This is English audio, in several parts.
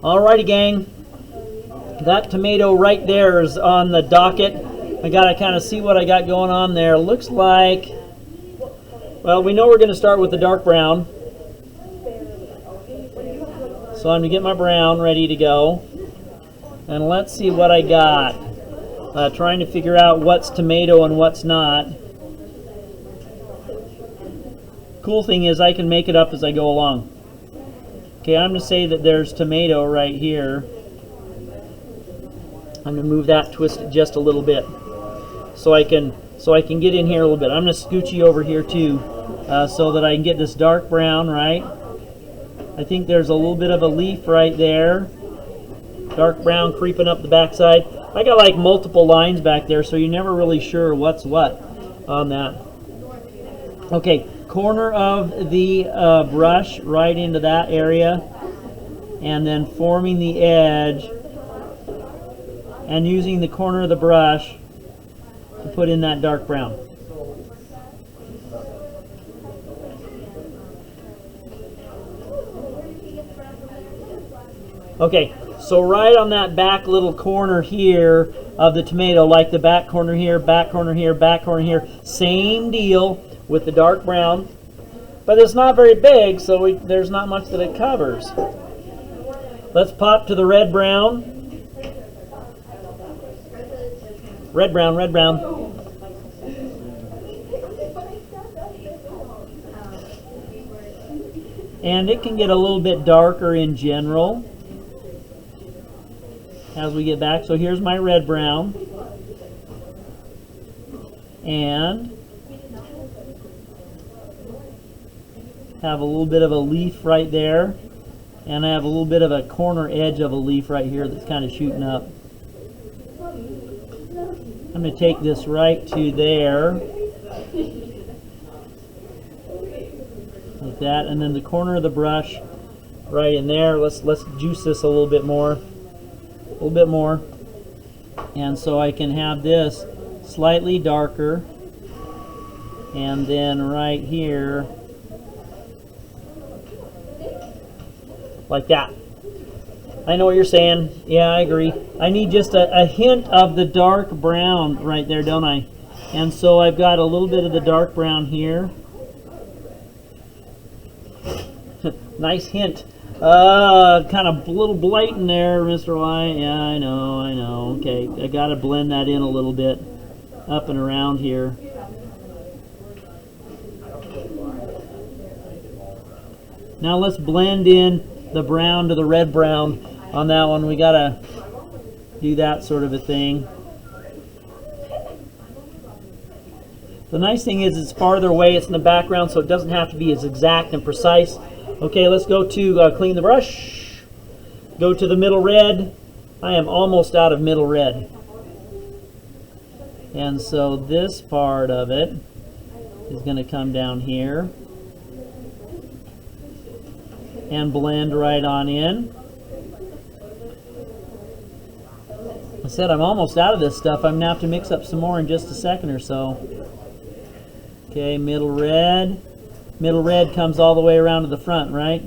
Alrighty, gang. That tomato right there is on the docket. I gotta kind of see what I got going on there. Looks like, well, we know we're going to start with the dark brown. So I'm going to get my brown ready to go. And let's see what I got. Trying to figure out what's tomato and what's not. Cool thing is I can make it up as I go along. Okay, I'm going to say that there's tomato right here. I'm going to move that, twist it just a little bit, so I can get in here a little bit. I'm going to scooch you over here too, so that I can get this dark brown, right? I think there's a little bit of a leaf right there. Dark brown creeping up the backside. I got like multiple lines back there, so you're never really sure what's what on that. Okay, corner of the brush right into that area, and then forming the edge and using the corner of the brush to put in that dark brown. Okay, so right on that back little corner here of the tomato, like the back corner here, back corner here, back corner here, same deal with the dark brown, but it's not very big, so there's not much that it covers. Let's pop to the red brown. Red brown, red brown. And it can get a little bit darker in general as we get back. So here's my red brown. And have a little bit of a leaf right there. And I have a little bit of a corner edge of a leaf right here that's kind of shooting up. I'm going to take this right to there, like that, and then the corner of the brush right in there. Let's juice this a little bit more, and so I can have this slightly darker, and then right here, like that. I know what you're saying. Yeah, I agree. I need just a hint of the dark brown right there, don't I? And so I've got a little bit of the dark brown here. Nice hint. Kind of a little blatant there, Mr. White. Yeah, I know. Okay, I got to blend that in a little bit up and around here. Now let's blend in the brown to the red brown on that one. We gotta do that sort of a thing. The nice thing is it's farther away, it's in the background, so it doesn't have to be as exact and precise. Okay, let's go to clean the brush. Go to the middle red. I am almost out of middle red. And so this part of it is going to come down here and blend right on in. I said I'm almost out of this stuff. I'm going to have to mix up some more in just a second or so. Okay, middle red. Middle red comes all the way around to the front, right?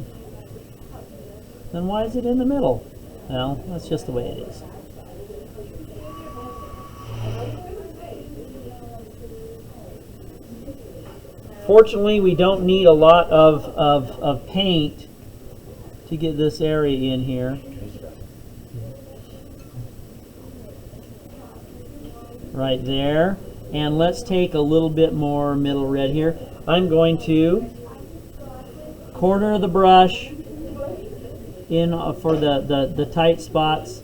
Then why is it in the middle? Well, that's just the way it is. Fortunately, we don't need a lot of paint to get this area in here. Right there. And let's take a little bit more middle red here. I'm going to corner of the brush in for the tight spots.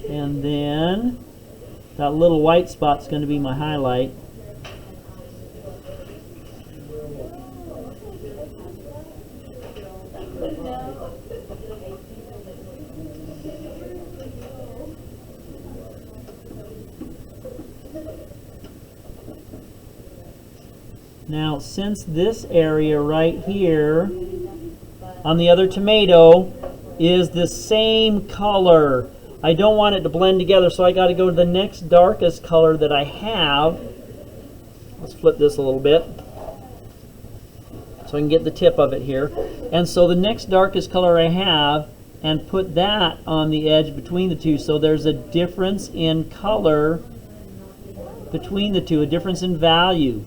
And then that little white spot's going to be my highlight. Now, since this area right here on the other tomato is the same color, I don't want it to blend together, so I got to go to the next darkest color that I have. Let's flip this a little bit so I can get the tip of it here. And so the next darkest color I have, and put that on the edge between the two, so there's a difference in color between the two, a difference in value.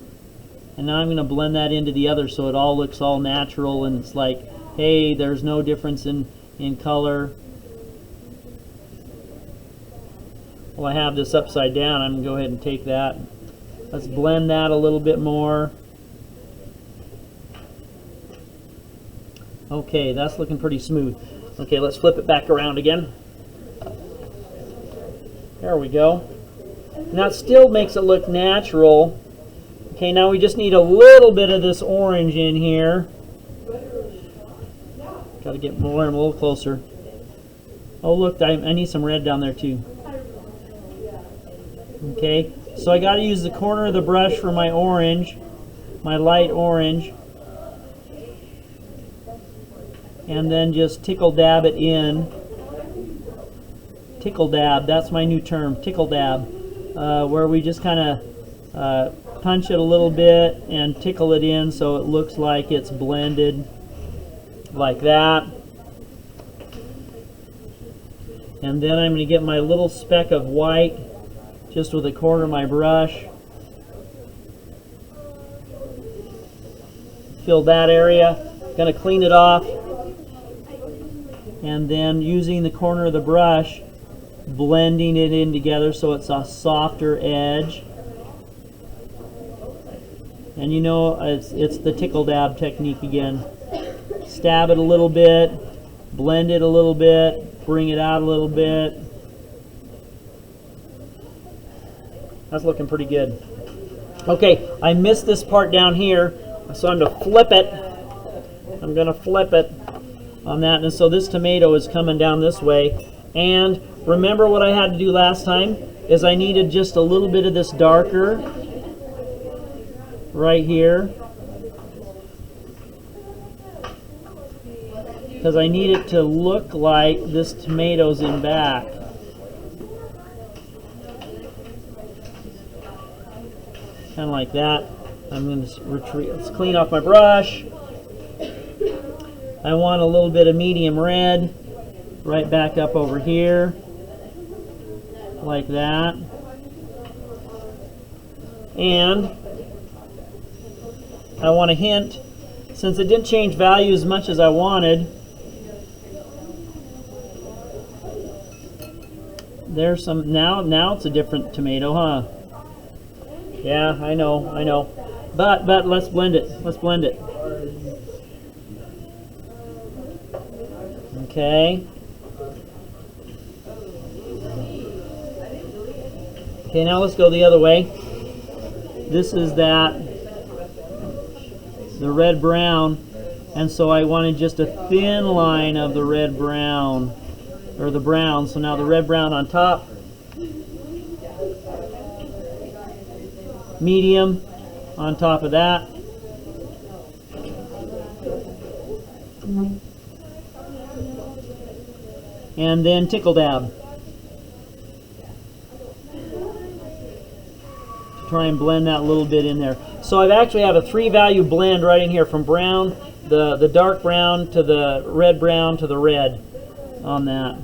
And now I'm going to blend that into the other so it all looks all natural, and it's like, hey, there's no difference in color. Well, I have this upside down. I'm going to go ahead and take that. Let's blend that a little bit more. Okay, that's looking pretty smooth. Okay, let's flip it back around again. There we go. Now it still makes it look natural. Okay, now we just need a little bit of this orange in here. Got to get more and a little closer. Oh look, I need some red down there too. Okay, so I got to use the corner of the brush for my orange, my light orange, and then just tickle dab it in. Tickle dab, that's my new term, tickle dab, where we just kind of punch it a little bit and tickle it in so it looks like it's blended like that. And then I'm going to get my little speck of white just with the corner of my brush. Fill that area. Going to clean it off. And then using the corner of the brush, blending it in together so it's a softer edge. And you know, it's the tickle dab technique again. Stab it a little bit, blend it a little bit, bring it out a little bit. That's looking pretty good. Okay, I missed this part down here, so I'm going to flip it. I'm going to flip it on that, and so this tomato is coming down this way. And remember what I had to do last time is I needed just a little bit of this darker right here, because I need it to look like this tomato's in back. Kind of like that. I'm going to retreat. Let's clean off my brush. I want a little bit of medium red right back up over here, like that. And I want a hint, since it didn't change value as much as I wanted, there's some, now it's a different tomato, huh? Yeah, I know. But let's blend it. Let's blend it. Okay. Okay, now let's go the other way. This is the red brown, and so I wanted just a thin line of the red brown, or the brown. So now the red brown on top. Medium on top of that. And then tickle dab. Try and blend that a little bit in there. So I've actually have a 3-value blend right in here, from brown, the dark brown, to the red brown, to the red on that.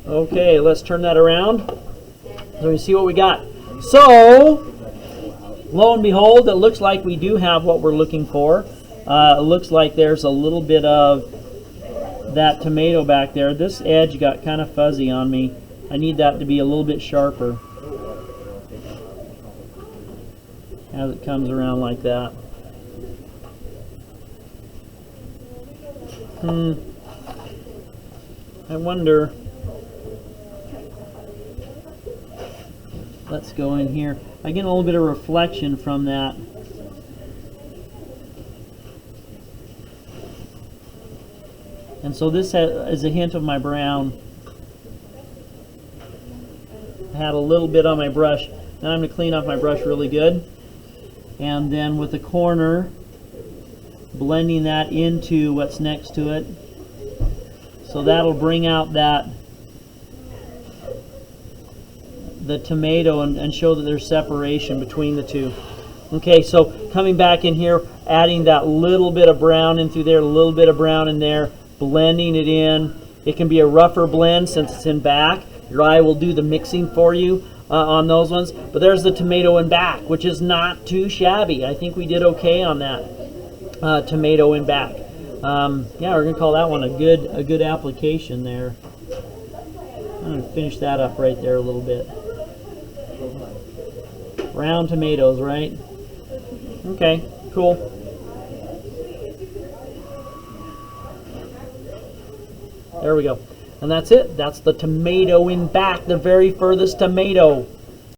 Okay, let's turn that around so we see what we got. So, lo and behold, it looks like we do have what we're looking for. It looks like there's a little bit of that tomato back there. This edge got kind of fuzzy on me. I need that to be a little bit sharper as it comes around like that. I wonder. Let's go in here. I get a little bit of reflection from that. And so this is a hint of my brown. I had a little bit on my brush. Now I'm going to clean off my brush really good. And then with the corner, blending that into what's next to it. So that'll bring out the tomato and show that there's separation between the two. Okay, so coming back in here, adding that little bit of brown in through there, a little bit of brown in there, blending it in. It can be a rougher blend since it's in back. Your eye will do the mixing for you on those ones. But there's the tomato in back, which is not too shabby. I think we did okay on that tomato in back. Yeah, we're gonna call that one a good application there. I'm gonna finish that up right there a little bit. Round tomatoes, right? Okay, cool. There we go. And that's it. That's the tomato in back, the very furthest tomato.